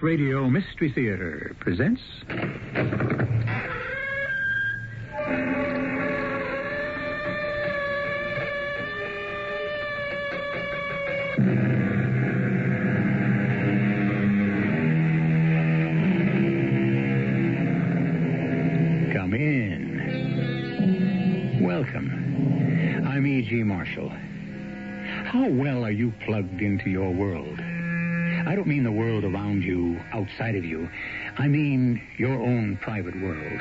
Radio Mystery Theater presents... Come in. Welcome. I'm E.G. Marshall. How well are you plugged into your world? I don't mean the world around you, outside of you. I mean your own private world,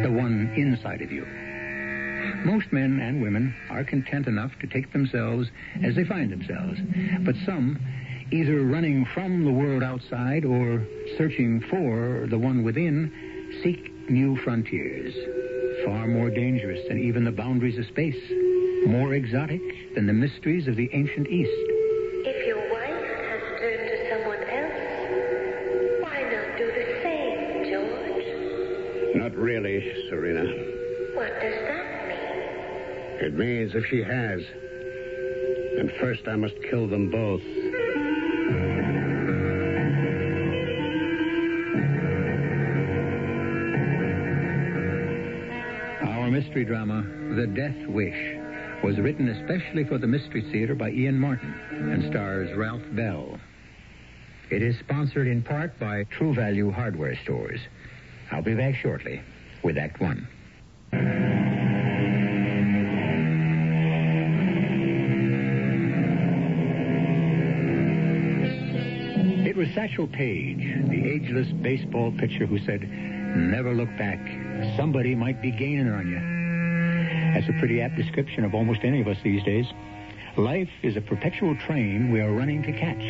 the one inside of you. Most men and women are content enough to take themselves as they find themselves. But some, either running from the world outside or searching for the one within, seek new frontiers, far more dangerous than even the boundaries of space, more exotic than the mysteries of the ancient East. If your wife has turned to someone else, why not do the same, George? Not really, Serena. What does that mean? It means if she has, then first I must kill them both. Our mystery drama, The Death Wish, was written especially for the Mystery Theater by Ian Martin and stars Ralph Bell. It is sponsored in part by True Value Hardware Stores. I'll be back shortly with Act One. It was Satchel Paige, the ageless baseball pitcher, who said, "Never look back. Somebody might be gaining on you." That's a pretty apt description of almost any of us these days. Life is a perpetual train we are running to catch.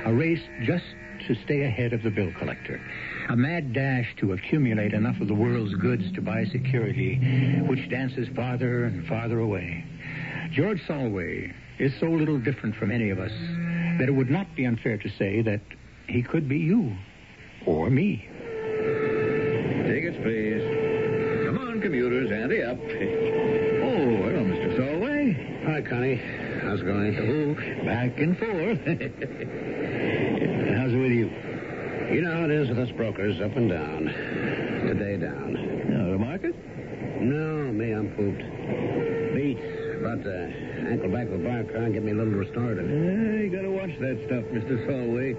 A race just to stay ahead of the bill collector. A mad dash to accumulate enough of the world's goods to buy security, which dances farther and farther away. George Solway is so little different from any of us that it would not be unfair to say that he could be you. Or me. Tickets, please. Come on, commuters, ante up. Oh, hello, Mr. Solway. Hi, Connie. How's it going? Oh, back and forth. How's it with you? You know how it is with us brokers, up and down. Today down. No, the market? No, me, I'm pooped. Beat. About to ankle back the bar car and get me a little restorative. You gotta watch that stuff, Mr. Solway.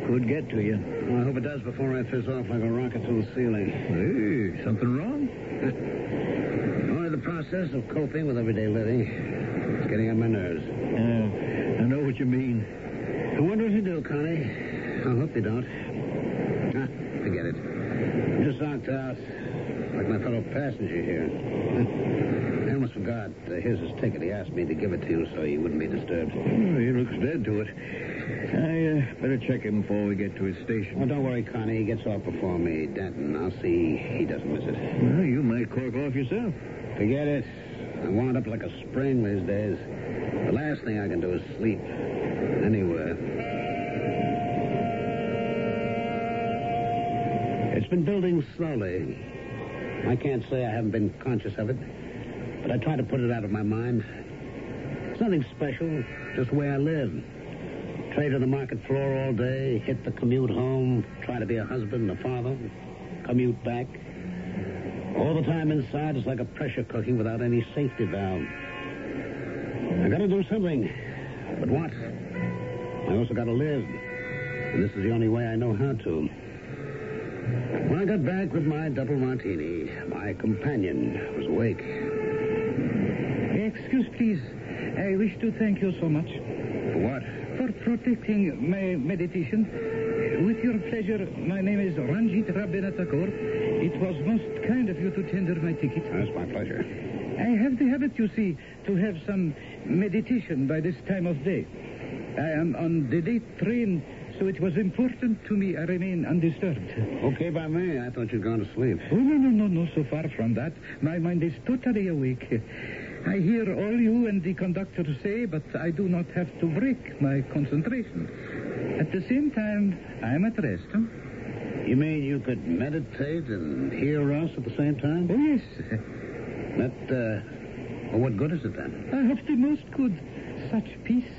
Could get to you. Well, I hope it does before I fizz off like a rocket through the ceiling. Hey, something wrong? Only the process of coping with everyday living. It's getting on my nerves. I know what you mean. I wonder if you do, Connie. I hope you don't. Forget it. I'm just knocked out. Like my fellow passenger here. I almost forgot. Here's his ticket. He asked me to give it to you so he wouldn't be disturbed. Oh, he looks dead to it. I better check him before we get to his station. Oh, don't worry, Connie. He gets off before me. Denton, I'll see he doesn't miss it. Well, you might cork off yourself. Forget it. I'm wound up like a spring these days. The last thing I can do is sleep. Anywhere. It's been building slowly. I can't say I haven't been conscious of it, but I try to put it out of my mind. It's nothing special, just the way I live. Trade on the market floor all day, hit the commute home, try to be a husband, a father, commute back. All the time inside is like a pressure cooking without any safety valve. I gotta do something. But what? I also gotta live. And this is the only way I know how to. When I got back with my double martini, my companion was awake. Excuse, please. I wish to thank you so much. For what? For protecting my meditation. With your pleasure, my name is Ranjit Rabinathakur. It was most kind of you to tender my ticket. That's my pleasure. I have the habit, you see, to have some meditation by this time of day. I am on the late train, so it was important to me I remain undisturbed. Okay by me. I thought you'd gone to sleep. Oh, no, so far from that. My mind is totally awake. I hear all you and the conductor say, but I do not have to break my concentration. At the same time, I'm at rest. Huh? You mean you could meditate and hear us at the same time? Oh, yes. Well, what good is it then? I have the most good. Such peace,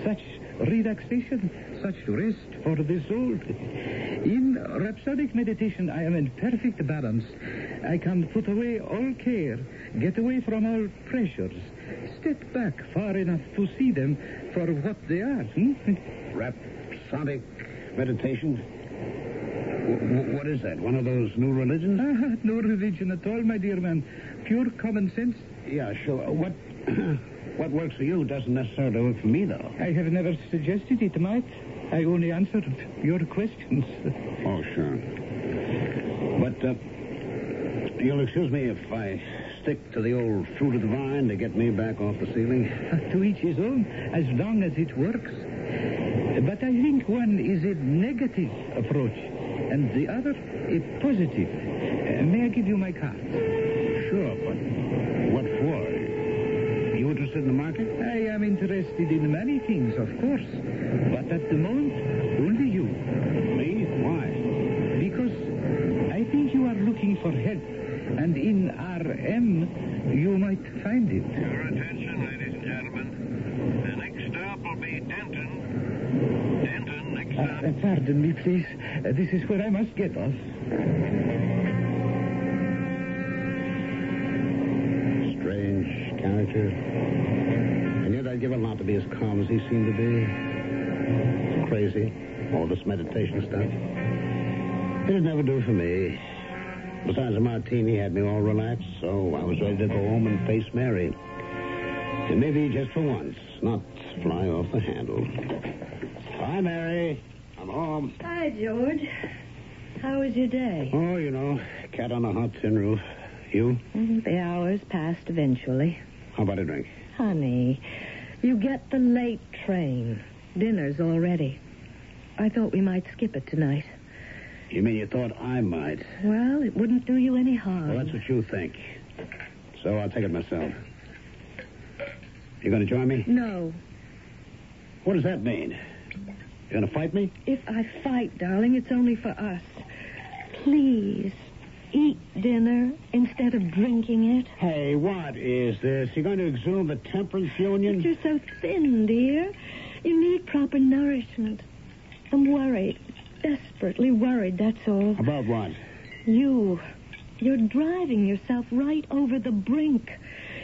such relaxation, such rest for the soul. In rhapsodic meditation, I am in perfect balance. I can put away all care, get away from all pressures, step back far enough to see them for what they are. Rhapsodic meditation? What is that? One of those new religions? No religion at all, my dear man. Pure common sense. Yeah, sure. What works for you doesn't necessarily work for me, though. I have never suggested it might. I only answered your questions. Oh, sure. But, you'll excuse me if I stick to the old fruit of the vine to get me back off the ceiling? To each his own, as long as it works. But I think one is a negative approach, and the other a positive. May I give you my card? Sure, but what for? You interested in the market? I am interested in many things, of course. But at the moment, only you. Me? Why? Because I think you are looking for help. And in RM, you might find it. Your attention, ladies and gentlemen. The next stop will be Denton. Denton, next stop. Pardon me, please. This is where I must get off. Strange character. And yet I'd give a lot to be as calm as he seemed to be. Crazy. All this meditation stuff. It'd never do for me. Besides, a martini had me all relaxed, so I was ready to go home and face Mary. And maybe just for once, not fly off the handle. Hi, Mary. I'm home. Hi, George. How was your day? Oh, you know, cat on a hot tin roof. You? The hours passed eventually. How about a drink? Honey, you get the late train. Dinner's all ready. I thought we might skip it tonight. You mean you thought I might? Well, it wouldn't do you any harm. Well, that's what you think. So I'll take it myself. You going to join me? No. What does that mean? You going to fight me? If I fight, darling, it's only for us. Please, eat dinner instead of drinking it. Hey, what is this? You're going to exhume the temperance union? But you're so thin, dear. You need proper nourishment. I'm worried. Desperately worried, that's all. About what? You're driving yourself right over the brink.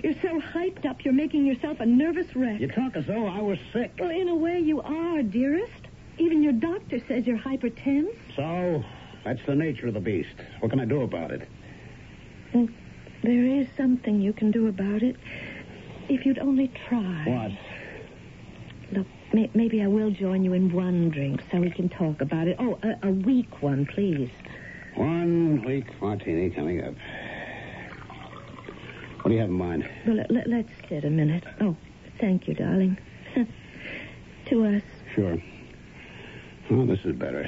You're so hyped up, you're making yourself a nervous wreck. You talk as though I was sick. Well, in a way, you are, dearest. Even your doctor says you're hypertense. So, that's the nature of the beast. What can I do about it? Well, there is something you can do about it. If you'd only try. What? Look, maybe I will join you in one drink so we can talk about it. Oh, a weak one, please. 1 week martini coming up. What do you have in mind? Well, let's sit a minute. Oh, thank you, darling. To us. Sure. Oh, this is better.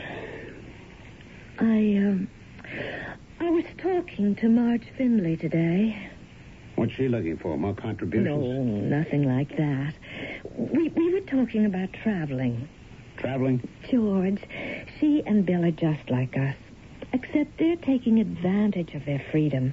I was talking to Marge Findlay today. What's she looking for? More contributions? No, nothing like that. We were talking about traveling. Traveling? George, she and Bill are just like us. Except they're taking advantage of their freedom.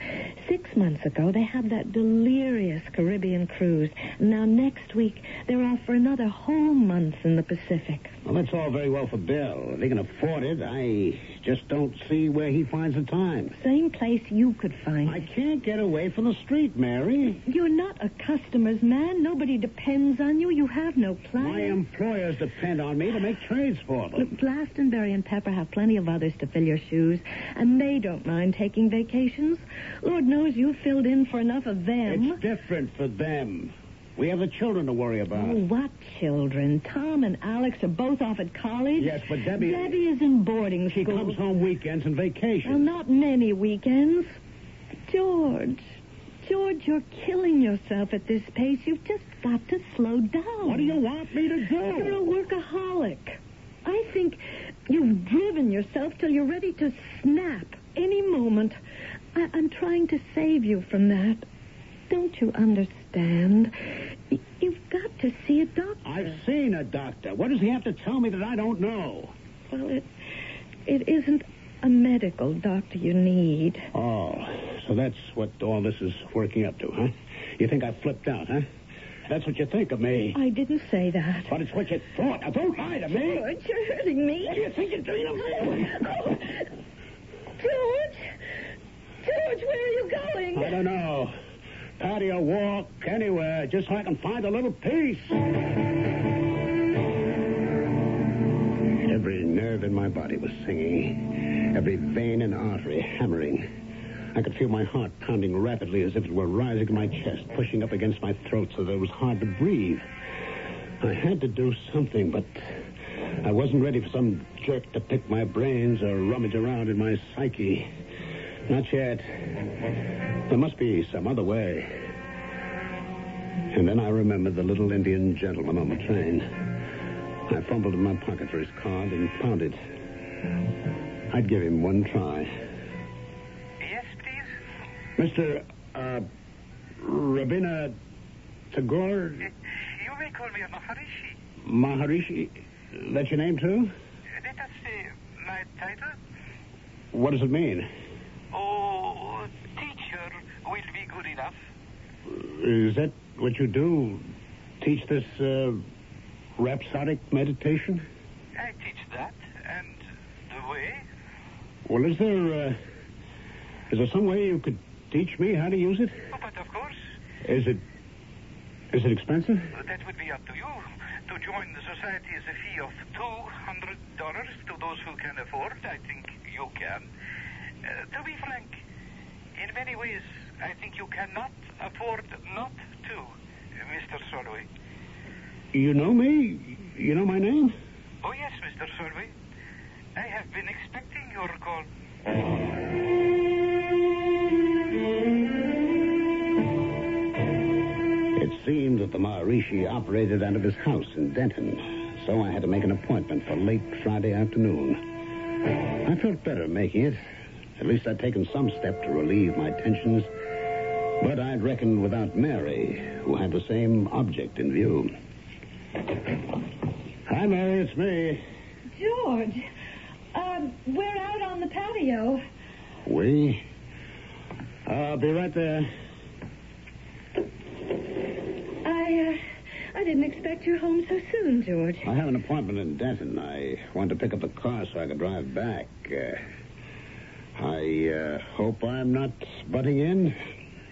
6 months ago, they had that delirious Caribbean cruise. Now, next week, they're off for another whole month in the Pacific. Well, that's all very well for Bill. If he can afford it, I just don't see where he finds the time. Same place you could find I it. can't get away from the street, Mary. You're not a customer's man. Nobody depends on you. You have no plan. My employers depend on me to make trades for them. Look, Glastonbury and Pepper have plenty of others to fill your shoes, and they don't mind taking vacations. Lord knows you've filled in for enough of them. It's different for them. We have the children to worry about. Oh, what children? Tom and Alex are both off at college. Yes, but Debbie... Debbie is in boarding She school. comes home weekends and vacations. Well, not many weekends. George, you're killing yourself at this pace. You've just got to slow down. What do you want me to do? You're a workaholic. I think you've driven yourself till you're ready to snap any moment. I'm trying to save you from that. Don't you understand? You've got to see a doctor. I've seen a doctor. What does he have to tell me that I don't know? Well, it isn't a medical doctor you need. Oh, so that's what all this is working up to, huh? You think I flipped out, huh? That's what you think of me. I didn't say that. But it's what you thought. Now, don't lie to me. George, you're hurting me. What do you think you're doing to me? Oh. here, just so I can find a little peace. Every nerve in my body was singing, every vein and artery hammering. I could feel my heart pounding rapidly as if it were rising in my chest, pushing up against my throat so that it was hard to breathe. I had to do something, but I wasn't ready for some jerk to pick my brains or rummage around in my psyche. Not yet. There must be some other way. And then I remembered the little Indian gentleman on the train. I fumbled in my pocket for his card and found it. I'd give him one try. Yes, please? Mr. Rabina Tagore? You may call me a Maharishi. Maharishi? That's your name, too? Let us say my title. What does it mean? Oh, teacher will be good enough. Is that what you do? Teach this, rhapsodic meditation? I teach that, and the way. Well, is there some way you could teach me how to use it? Oh, but of course. Is it expensive? That would be up to you. To join the society is a fee of $200 to those who can afford. I think you can. To be frank, in many ways, I think you cannot afford not to, Mr. Solway. You know me? You know my name? Oh, yes, Mr. Solway. I have been expecting your call. It seemed that the Maharishi operated out of his house in Denton, so I had to make an appointment for late Friday afternoon. I felt better making it. At least I'd taken some step to relieve my tensions, but I'd reckoned without Mary, who had the same object in view. Hi, Mary, it's me. George, we're out on the patio. We? I'll be right there. I didn't expect you home so soon, George. I have an appointment in Denton. I wanted to pick up the car so I could drive back. I hope I'm not butting in.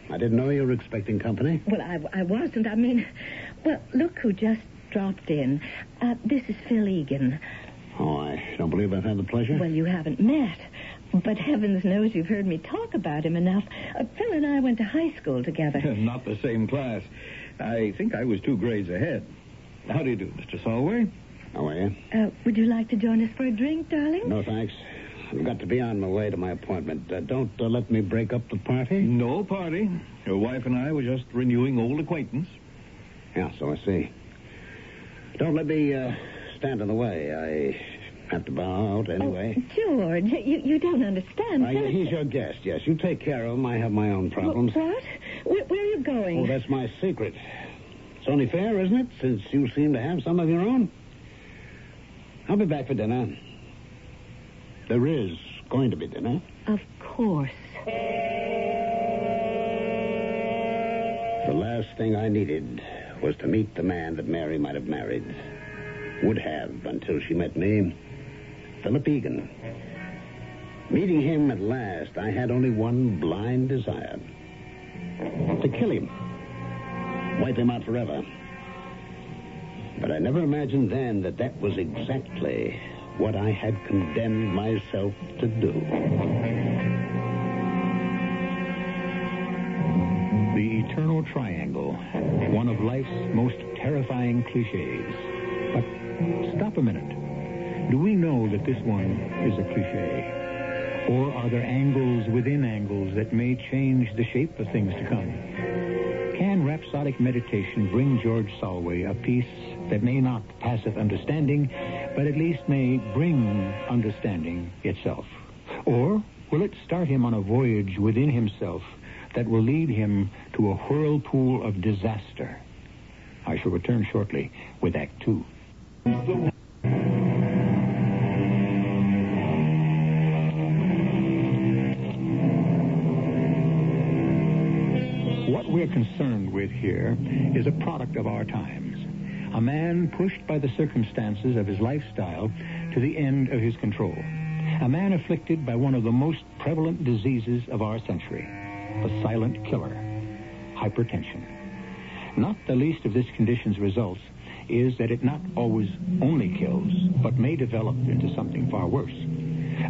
I didn't know you were expecting company. Well, I wasn't. I mean, well, look who just dropped in. This is Phil Egan. Oh, I don't believe I've had the pleasure. Well, you haven't met. But heavens knows you've heard me talk about him enough. Phil and I went to high school together. Not the same class. I think I was 2 grades ahead. How do you do, Mr. Solway? How are you? Would you like to join us for a drink, darling? No, thanks. I've got to be on my way to my appointment. Don't let me break up the party. No party. Your wife and I were just renewing old acquaintance. Yeah, so I see. Don't let me stand in the way. I have to bow out anyway. Oh, George, you don't understand. He's your guest, yes. You take care of him. I have my own problems. What? Where are you going? Oh, that's my secret. It's only fair, isn't it, since you seem to have some of your own? I'll be back for dinner. There is going to be dinner. Of course. The last thing I needed was to meet the man that Mary might have married. Would have until she met me. Philip Egan. Meeting him at last, I had only one blind desire. To kill him. Wipe him out forever. But I never imagined then that that was exactly what I had condemned myself to do. The eternal triangle, one of life's most terrifying cliches. But stop a minute. Do we know that this one is a cliche? Or are there angles within angles that may change the shape of things to come? Can rhapsodic meditation bring George Solway a peace that may not passeth understanding, but at least may bring understanding itself? Or will it start him on a voyage within himself that will lead him to a whirlpool of disaster? I shall return shortly with Act 2. What we're concerned with here is a product of our times. A man pushed by the circumstances of his lifestyle to the end of his control. A man afflicted by one of the most prevalent diseases of our century, the silent killer, hypertension. Not the least of this condition's results is that it not always only kills, but may develop into something far worse.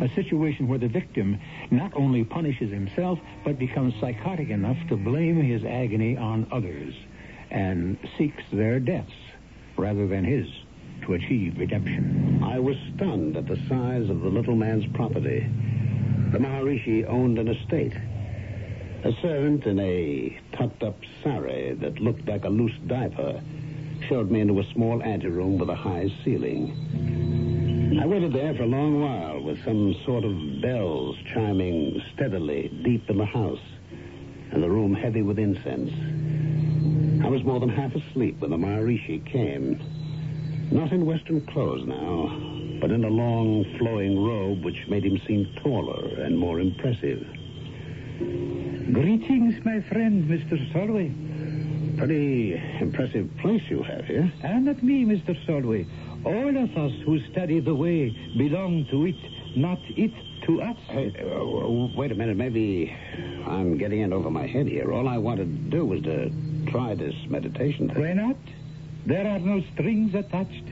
A situation where the victim not only punishes himself, but becomes psychotic enough to blame his agony on others and seeks their deaths rather than his to achieve redemption. I was stunned at the size of the little man's property. The Maharishi owned an estate. A servant in a tucked-up sari that looked like a loose diaper showed me into a small anteroom with a high ceiling. I waited there for a long while with some sort of bells chiming steadily deep in the house and the room heavy with incense. I was more than half asleep when the Maharishi came. Not in Western clothes now, but in a long, flowing robe which made him seem taller and more impressive. Greetings, my friend, Mr. Solway. Pretty impressive place you have here. And not me, Mr. Solway. All of us who study the way belong to it, not it to us. Hey, wait a minute. Maybe I'm getting in over my head here. All I wanted to do was to try this meditation thing. Why not? There are no strings attached.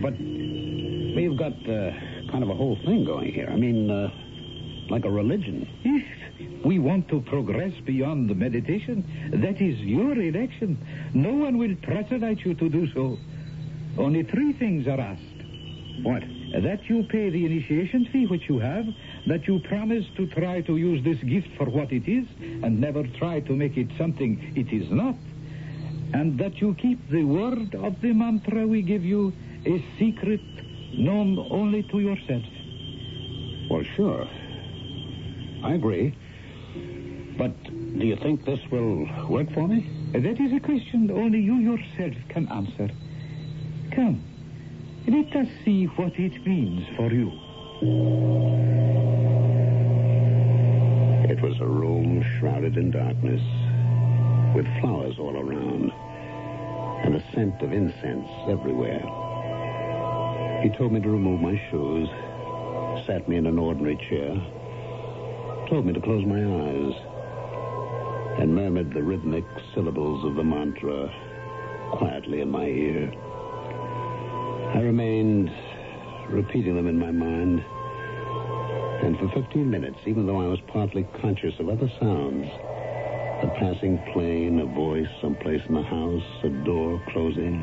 But we've got kind of a whole thing going here. I mean, like a religion. If we want to progress beyond the meditation, that is your election. No one will pressurise you to do so. Only 3 things are asked. What? That you pay the initiation fee which you have, that you promise to try to use this gift for what it is, and never try to make it something it is not, and that you keep the word of the mantra we give you a secret known only to yourself. Well, sure. I agree. But do you think this will work for me? That is a question only you yourself can answer. Come, let us see what it means for you. It was a room shrouded in darkness, with flowers all around, and a scent of incense everywhere. He told me to remove my shoes, sat me in an ordinary chair, told me to close my eyes, and murmured the rhythmic syllables of the mantra quietly in my ear. I remained repeating them in my mind, and for 15 minutes, even though I was partly conscious of other sounds, a passing plane, a voice someplace in the house, a door closing,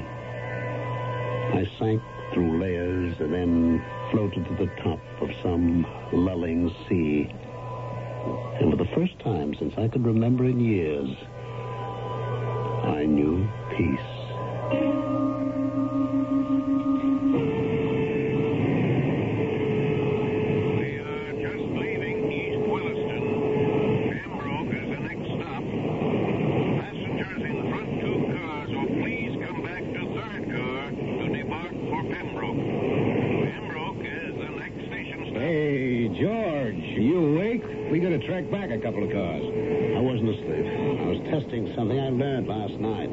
I sank through layers and then floated to the top of some lulling sea. And for the first time since I could remember in years, I knew peace. Track back a couple of cars. I wasn't asleep. I was testing something I learned last night.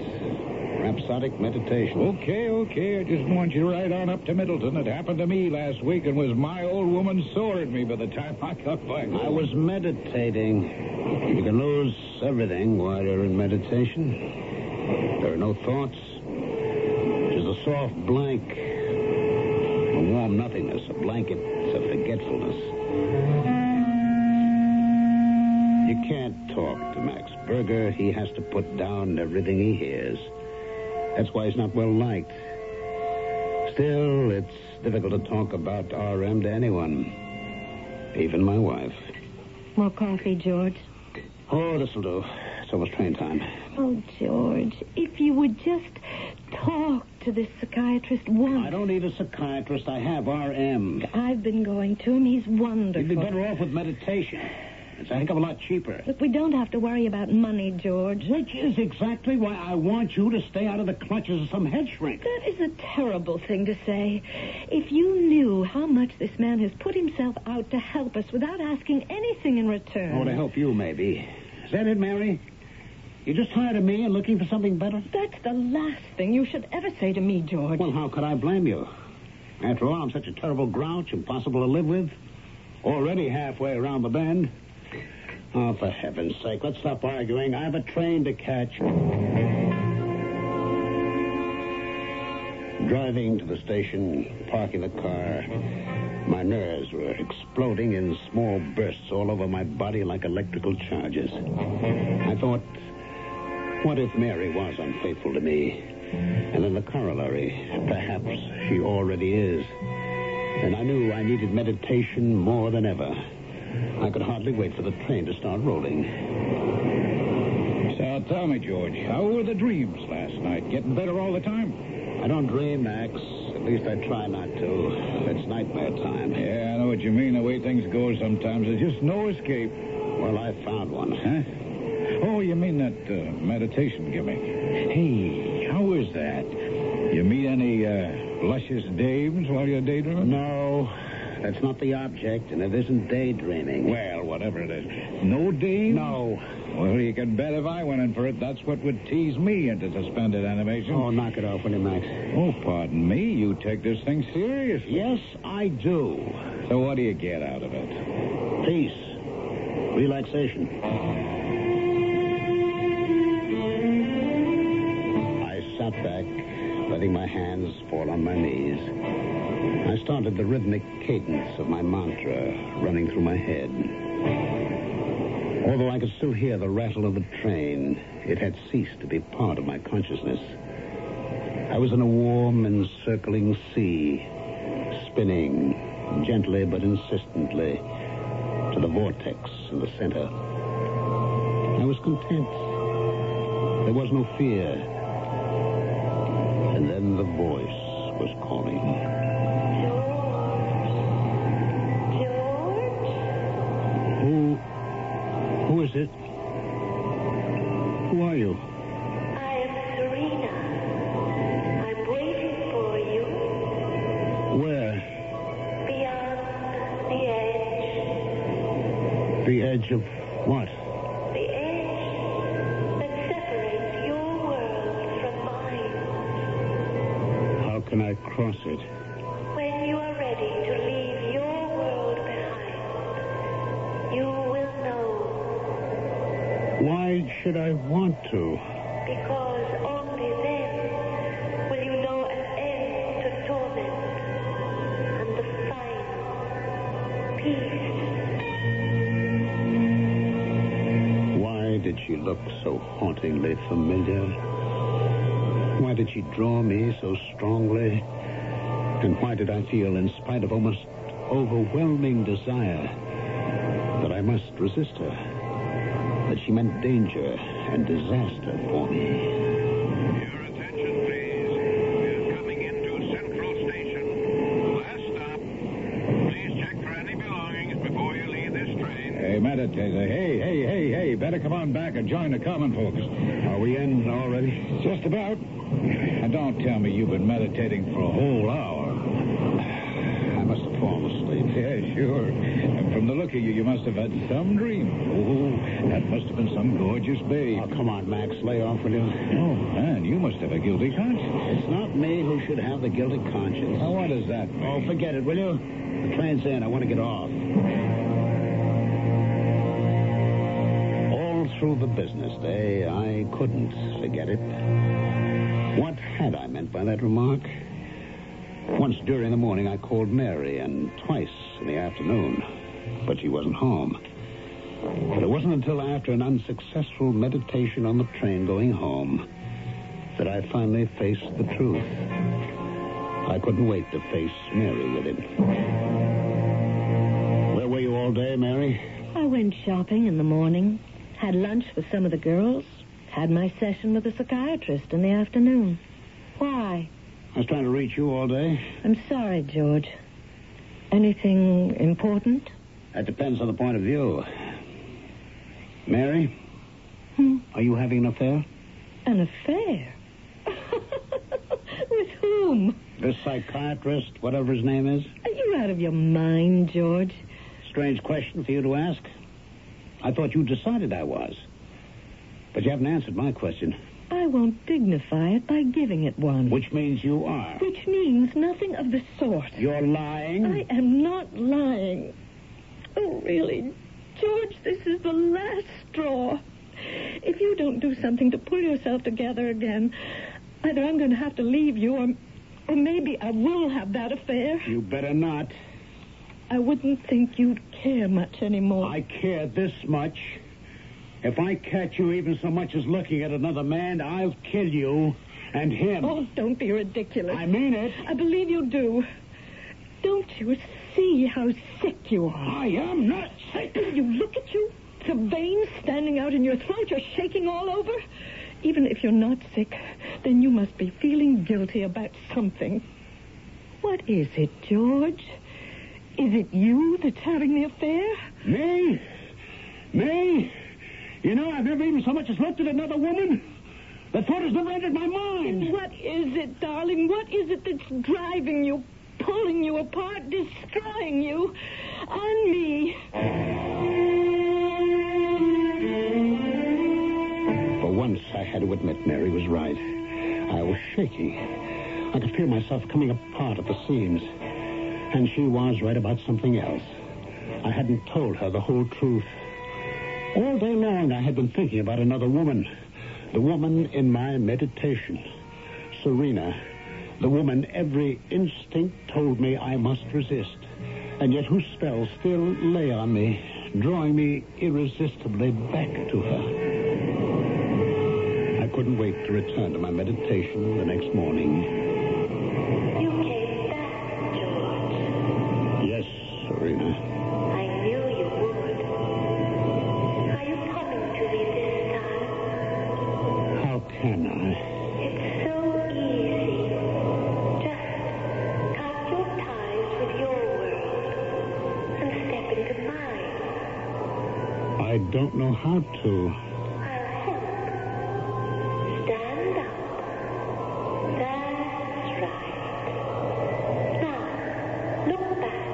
Rhapsodic meditation. Okay. I just want you right on up to Middleton. It happened to me last week and was my old woman sore at me by the time I got back. I was meditating. You can lose everything while you're in meditation. There are no thoughts. Just a soft blank. A warm nothingness. A blanket of forgetfulness. You can't talk to Max Berger. He has to put down everything he hears. That's why he's not well liked. Still, it's difficult to talk about RM to anyone. Even my wife. More coffee, George? Oh, this'll do. It's almost train time. Oh, George, if you would just talk to this psychiatrist once. I don't need a psychiatrist. I have RM. I've been going to him. He's wonderful. You'd be better off with meditation. It's a heck of a lot cheaper. Look, we don't have to worry about money, George. Which is exactly why I want you to stay out of the clutches of some head shrink. That is a terrible thing to say. If you knew how much this man has put himself out to help us without asking anything in return. Oh, to help you, maybe. Is that it, Mary? You're just tired of me and looking for something better? That's the last thing you should ever say to me, George. Well, how could I blame you? After all, I'm such a terrible grouch, impossible to live with. Already halfway around the bend. Oh, for heaven's sake, let's stop arguing. I have a train to catch. Driving to the station, parking the car, my nerves were exploding in small bursts all over my body like electrical charges. I thought, what if Mary was unfaithful to me? And then the corollary, perhaps she already is. And I knew I needed meditation more than ever. I could hardly wait for the train to start rolling. So tell me, George, how were the dreams last night? Getting better all the time? I don't dream, Max. At least I try not to. It's nightmare time. Yeah, I know what you mean. The way things go sometimes, there's just no escape. Well, I found one. Huh? Oh, you mean that meditation gimmick? Hey, how is that? You meet any luscious dames while you're daydreaming? No, that's not the object, and it isn't daydreaming. Well, whatever it is. No dames? No. Well, you can bet if I went in for it, that's what would tease me into suspended animation. Oh, knock it off, will you, Max? Oh, pardon me. You take this thing seriously. Yes, I do. So what do you get out of it? Peace. Relaxation. I sat back, letting my hands fall on my knees. I started the rhythmic cadence of my mantra running through my head. Although I could still hear the rattle of the train, it had ceased to be part of my consciousness. I was in a warm, encircling sea, spinning gently but insistently to the vortex in the center. I was content. There was no fear. And then the voice was calling. George? Who is it? Who are you? I am Serena. I'm waiting for you. Where? Beyond the edge. The edge of what? The edge that separates your world from mine. How can I cross it? When you are ready to leave your world behind, you will know. Why should I want to? Because only then will you know an end to torment and the final peace. Why did she look so hauntingly familiar? Why did she draw me so strongly? And why did I feel, in spite of almost overwhelming desire, that I must resist her? That she meant danger and disaster for me. Your attention, please. We're coming into Central Station. Last stop. Please check for any belongings before you leave this train. Hey, meditator. Hey. Better come on back and join the common folks. Are we in already? Just about. And don't tell me you've been meditating for a whole hour. I must have fallen asleep. Yeah, sure. And from the look of you, you must have had some dream. Oh, that must have been some gorgeous babe. Oh, come on, Max. Lay off, will you? Oh, man, you must have a guilty conscience. It's not me who should have the guilty conscience. Now, what does that mean? Oh, forget it, will you? The train's in. I want to get off. All through the business day, I couldn't forget it. What had I meant by that remark? Once during the morning, I called Mary, and twice in the afternoon. But she wasn't home. But it wasn't until after an unsuccessful meditation on the train going home that I finally faced the truth. I couldn't wait to face Mary with it. Where were you all day, Mary? I went shopping in the morning, had lunch with some of the girls, had my session with a psychiatrist in the afternoon. Why? I was trying to reach you all day. I'm sorry, George. Anything important? That depends on the point of view. Mary? Are you having an affair? An affair? With whom? This psychiatrist, whatever his name is? Are you out of your mind, George? Strange question for you to ask. I thought you decided I was. But you haven't answered my question. I won't dignify it by giving it one. Which means you are. Which means nothing of the sort. You're lying? I am not lying. Oh, really, George, this is the last straw. If you don't do something to pull yourself together again, either I'm going to have to leave you Or maybe I will have that affair. You better not. I wouldn't think you'd care much anymore. I care this much. If I catch you even so much as looking at another man, I'll kill you and him. Oh, don't be ridiculous. I mean it. I believe you do. Don't you see how sick you are? I am not sick. You look at you. The veins standing out in your throat. You're shaking all over. Even if you're not sick, then you must be feeling guilty about something. What is it, George? Is it you that's having the affair? Me? Me? You know, I've never even so much as looked at another woman. The thought has never entered my mind. What is it, darling? What is it that's driving you, pulling you apart, destroying you? On me. For once, I had to admit Mary was right. I was shaking. I could feel myself coming apart at the seams. And she was right about something else. I hadn't told her the whole truth. All day long, I had been thinking about another woman. The woman in my meditation. Serena. The woman every instinct told me I must resist. And yet whose spell still lay on me, drawing me irresistibly back to her. I couldn't wait to return to my meditation the next morning. You came back, George. Yes, Serena. I knew you would. Are you coming to me this time? How can I? It's so easy. Just cut your ties with your world and step into mine. I don't know how to. I'll help. Stand up. That's right. Now, look back.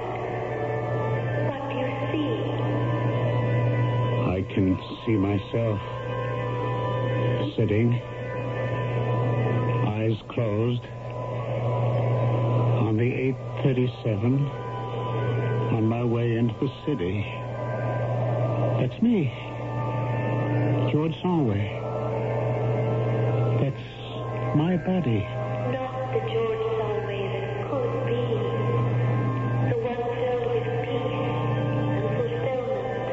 What do you see? I can see myself sitting, eyes closed, on the 837, on my way into the city. That's me, George Solway. That's my body. Not the George Solway that could be. The one filled with peace and fulfillment.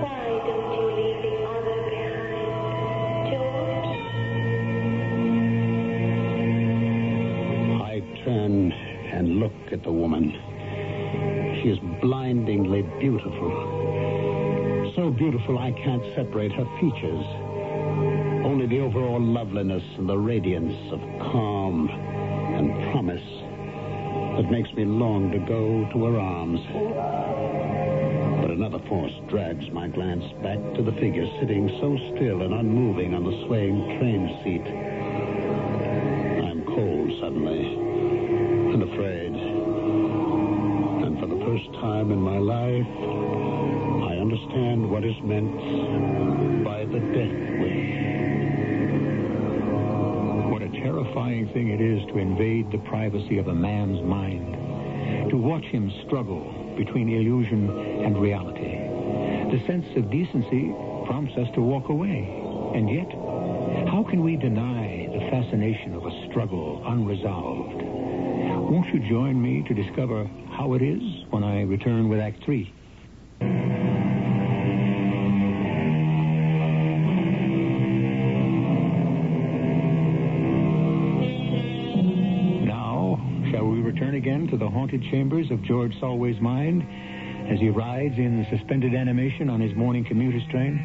Why don't you leave the other behind, George? I turn and look at the woman. She is blindingly beautiful. So beautiful I can't separate her features. Only the overall loveliness and the radiance of calm and promise that makes me long to go to her arms. But another force drags my glance back to the figure sitting so still and unmoving on the swaying train seat. I'm cold suddenly and afraid. And for the first time in my life, I understand what is meant by the death wish. What a terrifying thing it is to invade the privacy of a man's mind, to watch him struggle between illusion and reality. The sense of decency prompts us to walk away. And yet, how can we deny the fascination of a struggle unresolved? Won't you join me to discover how it is when I return with Act 3? Return again to the haunted chambers of George Solway's mind as he rides in suspended animation on his morning commuter's train.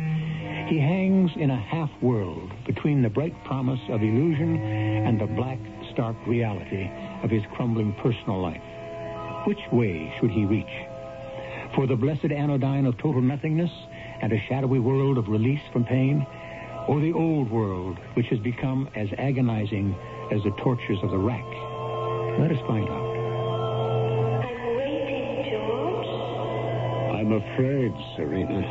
He hangs in a half-world between the bright promise of illusion and the black, stark reality of his crumbling personal life. Which way should he reach? For the blessed anodyne of total nothingness and a shadowy world of release from pain? Or the old world, which has become as agonizing as the tortures of the rack? Let us find out. I'm waiting, George. I'm afraid, Serena.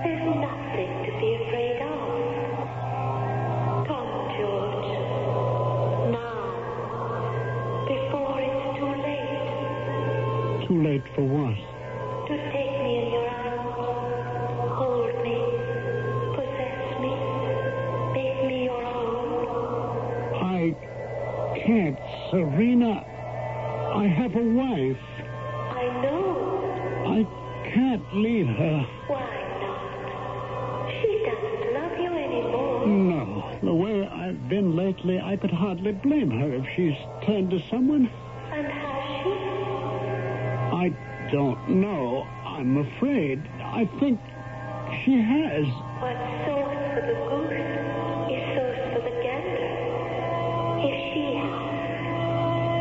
There's nothing to be afraid of. Come, George. Now. Before it's too late. Too late for what? To take me in your arms. Hold me. Possess me. Make me your own. I can't Serena, I have a wife. I know. I can't leave her. Why not? She doesn't love you anymore. No. The way I've been lately, I could hardly blame her if she's turned to someone. And has she? I don't know. I'm afraid. I think she has. What's sauce for the goose is sauce for the gander. If she has,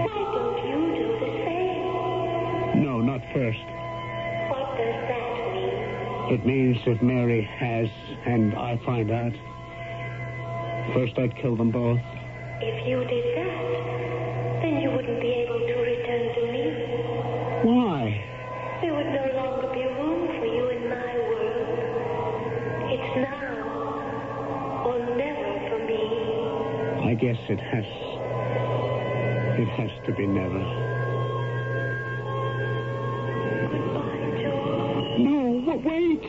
why don't you do the same? No, not first. What does that mean? It means if Mary has and I find out, first I'd kill them both. If you did that, then you wouldn't be able to return to me. Why? There would no longer be room for you in my world. It's now or never for me. I guess it has to be never. Goodbye, George. No, wait.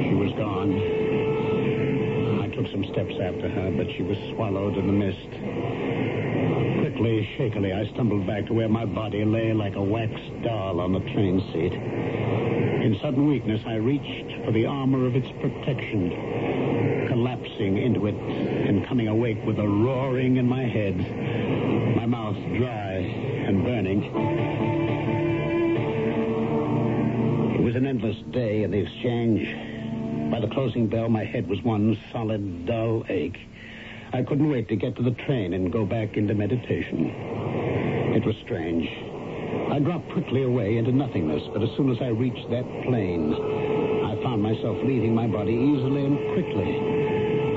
She was gone. I took some steps after her, but she was swallowed in the mist. Quickly, shakily, I stumbled back to where my body lay like a wax doll on the train seat. In sudden weakness, I reached for the armor of its protection, collapsing into it and coming awake with a roaring in my head, my mouth dry and burning. It was an endless day in the exchange. By the closing bell, my head was one solid, dull ache. I couldn't wait to get to the train and go back into meditation. It was strange. I dropped quickly away into nothingness, but as soon as I reached that plane, I found myself leaving my body easily and quickly.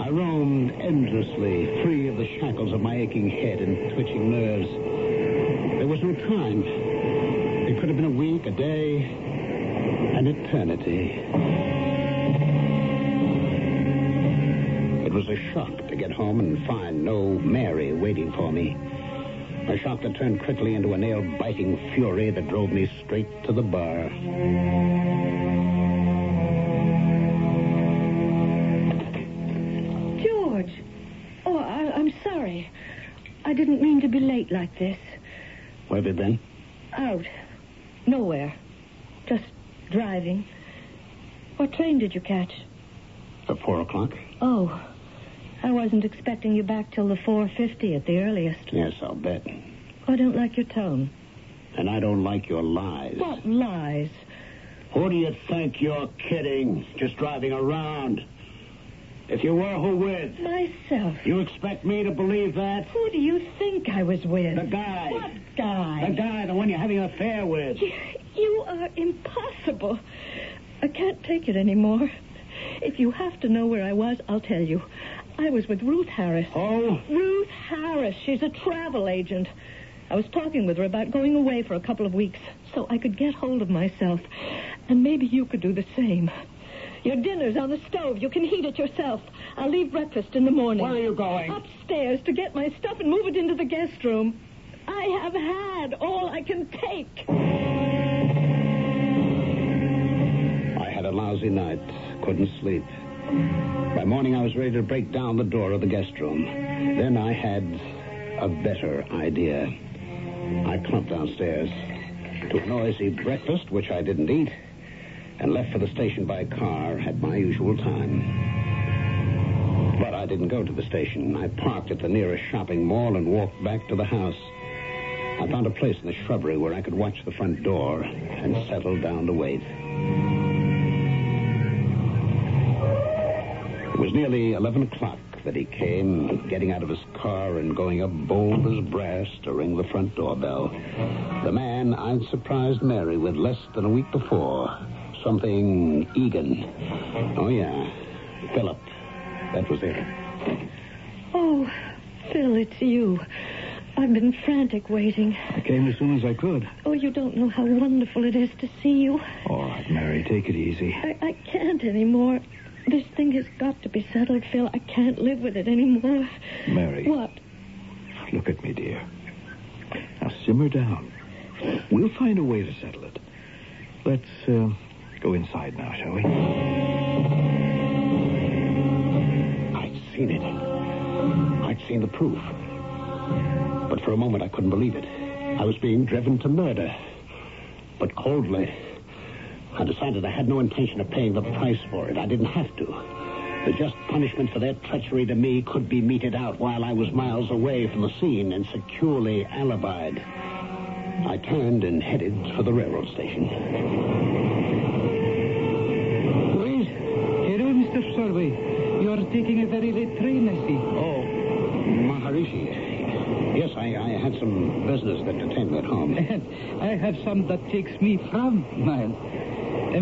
I roamed endlessly, free of the shackles of my aching head and twitching nerves. There was no time. It could have been a week, a day, an eternity. It was a shock to get home and find no Mary waiting for me. A shock that turned quickly into a nail-biting fury that drove me straight to the bar. George! Oh, I'm sorry. I didn't mean to be late like this. Where have you been? Out. Nowhere. Just driving. What train did you catch? At 4 o'clock? Oh, I wasn't expecting you back till the 4:50 at the earliest. Yes, I'll bet. I don't like your tone. And I don't like your lies. What lies? Who do you think you're kidding? Just driving around. If you were, who with? Myself. You expect me to believe that? Who do you think I was with? The guy. What guy? The guy, the one you're having an affair with. You are impossible. I can't take it anymore. If you have to know where I was, I'll tell you. I was with Ruth Harris. Oh? Ruth Harris. She's a travel agent. I was talking with her about going away for a couple of weeks so I could get hold of myself. And maybe you could do the same. Your dinner's on the stove. You can heat it yourself. I'll leave breakfast in the morning. Where are you going? Upstairs to get my stuff and move it into the guest room. I have had all I can take. I had a lousy night. Couldn't sleep. By morning, I was ready to break down the door of the guest room. Then I had a better idea. I clumped downstairs, took a noisy breakfast, which I didn't eat, and left for the station by car at my usual time. But I didn't go to the station. I parked at the nearest shopping mall and walked back to the house. I found a place in the shrubbery where I could watch the front door and settle down to wait. It was nearly 11 o'clock that he came, getting out of his car and going up bold as brass to ring the front doorbell. The man I'd surprised Mary with less than a week before. Something Egan. Oh, yeah. Philip. That was it. Oh, Phil, it's you. I've been frantic waiting. I came as soon as I could. Oh, you don't know how wonderful it is to see you. All right, Mary, take it easy. I can't anymore. This thing has got to be settled, Phil. I can't live with it anymore. Mary. What? Look at me, dear. Now, simmer down. We'll find a way to settle it. Let's go inside now, shall we? seen it. I'd seen the proof. But for a moment, I couldn't believe it. I was being driven to murder. But coldly, I decided I had no intention of paying the price for it. I didn't have to. The just punishment for their treachery to me could be meted out while I was miles away from the scene and securely alibied. I turned and headed for the railroad station. Wait. Hello, Mr. Solway. You are taking a very late train, I see. Oh, Maharishi. Yes, I had some business that detained me at home. And I have some that takes me from mine.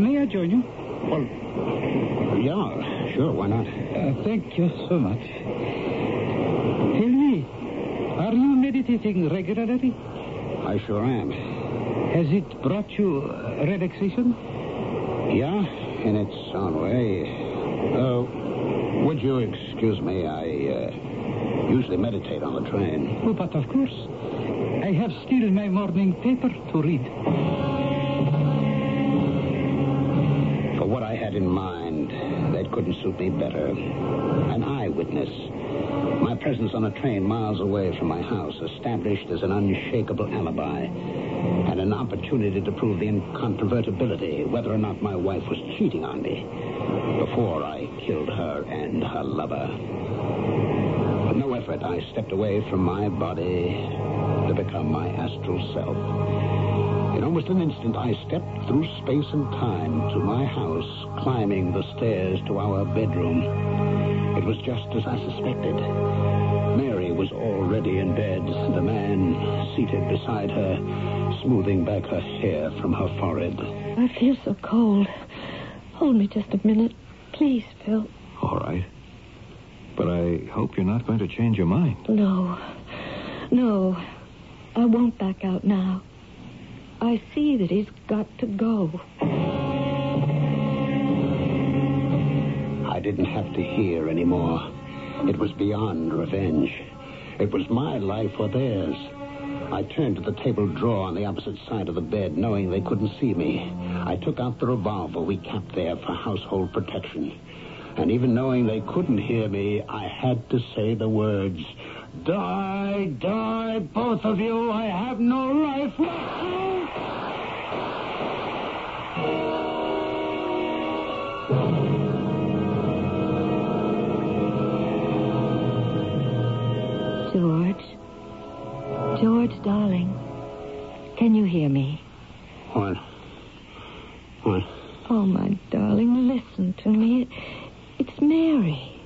May I join you? Well, yeah, sure, why not? Thank you so much. Tell me, are you meditating regularly? I sure am. Has it brought you relaxation? Yeah, in its own way. Would you excuse me? I usually meditate on the train. Oh, but of course. I have still my morning paper to read. For what I had in mind, that couldn't suit me better. An eyewitness. My presence on a train miles away from my house, established as an unshakable alibi, and an opportunity to prove the incontrovertibility, whether or not my wife was cheating on me, before I killed her and her lover. With no effort, I stepped away from my body to become my astral self. In almost an instant, I stepped through space and time to my house, climbing the stairs to our bedroom. It was just as I suspected. Mary was already in bed, the man seated beside her, smoothing back her hair from her forehead. I feel so cold. Hold me just a minute. Please, Phil. All right. But I hope you're not going to change your mind. No. I won't back out now. I see that he's got to go. I didn't have to hear anymore. It was beyond revenge. It was my life or theirs. I turned to the table drawer on the opposite side of the bed, knowing they couldn't see me. I took out the revolver we kept there for household protection. And even knowing they couldn't hear me, I had to say the words, "Die, die, both of you. I have no life left." George, darling, can you hear me? What? Oh, my darling, listen to me. It's Mary.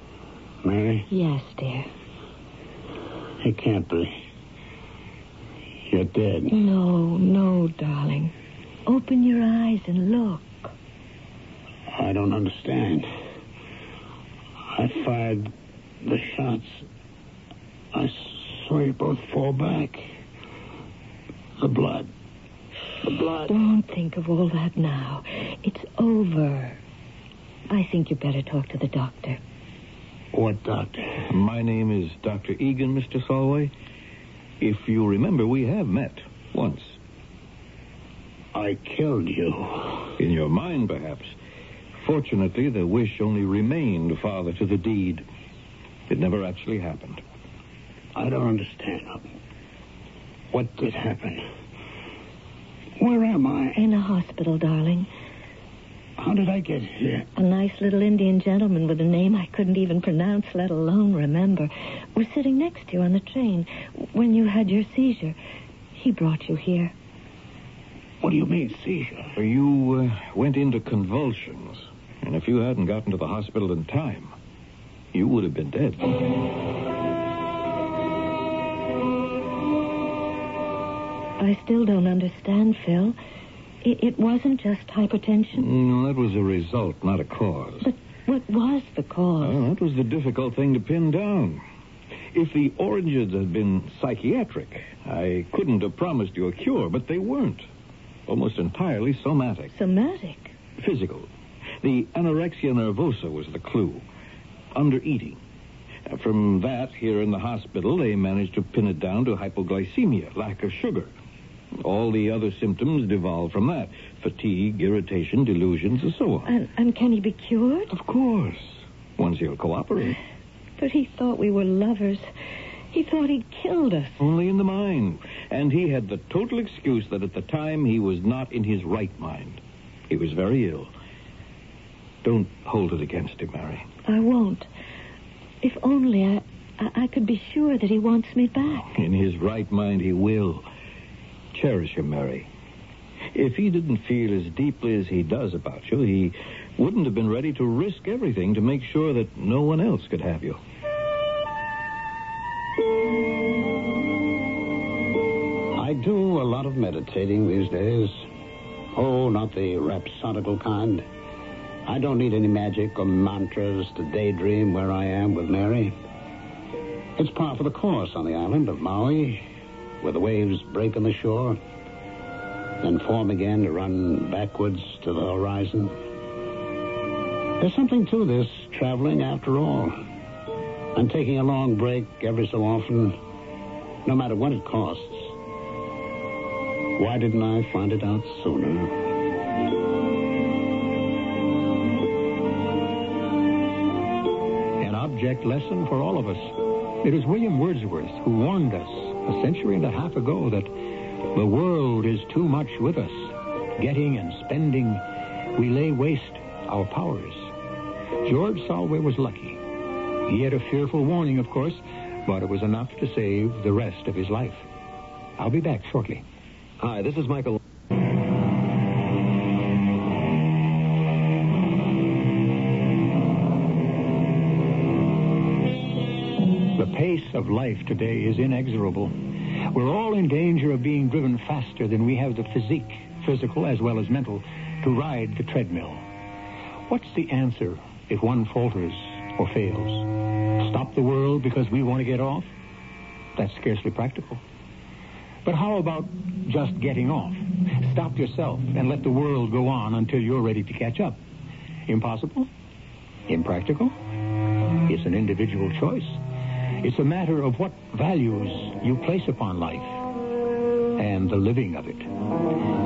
Mary? Yes, dear. It can't be. You're dead. No, darling. Open your eyes and look. I don't understand. I fired the shots. I saw you both fall back. The blood. Don't think of all that now. It's over. I think you better talk to the doctor. What doctor? My name is Dr. Egan, Mr. Solway. If you remember, we have met once. I killed you. In your mind, perhaps. Fortunately, the wish only remained father to the deed. It never actually happened. I don't understand. What did happen? Where am I? In a hospital, darling. How did I get here? A nice little Indian gentleman with a name I couldn't even pronounce, let alone remember, was sitting next to you on the train when you had your seizure. He brought you here. What do you mean, seizure? You went into convulsions. And if you hadn't gotten to the hospital in time, you would have been dead. I still don't understand, Phil. It wasn't just hypertension? No, that was a result, not a cause. But what was the cause? Oh, that was the difficult thing to pin down. If the oranges had been psychiatric, I couldn't have promised you a cure, but they weren't. Almost entirely somatic. Somatic? Physical. The anorexia nervosa was the clue. Undereating. From that, here in the hospital, they managed to pin it down to hypoglycemia, lack of sugar. All the other symptoms devolve from that. Fatigue, irritation, delusions, and so on. And can he be cured? Of course. Once he'll cooperate. But he thought we were lovers. He thought he'd killed us. Only in the mind. And he had the total excuse that at the time he was not in his right mind. He was very ill. Don't hold it against him, Mary. I won't. If only I could be sure that he wants me back. In his right mind, he will. Cherish him, Mary. If he didn't feel as deeply as he does about you, he wouldn't have been ready to risk everything to make sure that no one else could have you. I do a lot of meditating these days. Oh, not the rhapsodical kind. I don't need any magic or mantras to daydream where I am with Mary. It's par for the course on the island of Maui, where the waves break on the shore, then form again to run backwards to the horizon. There's something to this traveling after all. And taking a long break every so often, no matter what it costs. Why didn't I find it out sooner? An object lesson for all of us. It was William Wordsworth who warned us a century and a half ago that the world is too much with us. Getting and spending, we lay waste our powers. George Solway was lucky. He had a fearful warning, of course, but it was enough to save the rest of his life. I'll be back shortly. Hi, this is Michael. The pace of life today is inexorable. We're all in danger of being driven faster than we have the physique, physical as well as mental, to ride the treadmill. What's the answer if one falters or fails? Stop the world because we want to get off? That's scarcely practical. But how about just getting off? Stop yourself and let the world go on until you're ready to catch up. Impossible? Impractical? It's an individual choice. It's a matter of what values you place upon life and the living of it.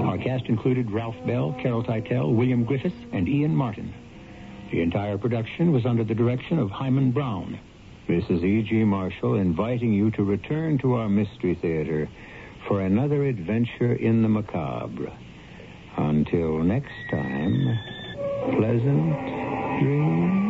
Our cast included Ralph Bell, Carol Teitel, William Griffiths, and Ian Martin. The entire production was under the direction of Himan Brown. This is E.G. Marshall inviting you to return to our Mystery Theater for another adventure in the macabre. Until next time, pleasant dreams.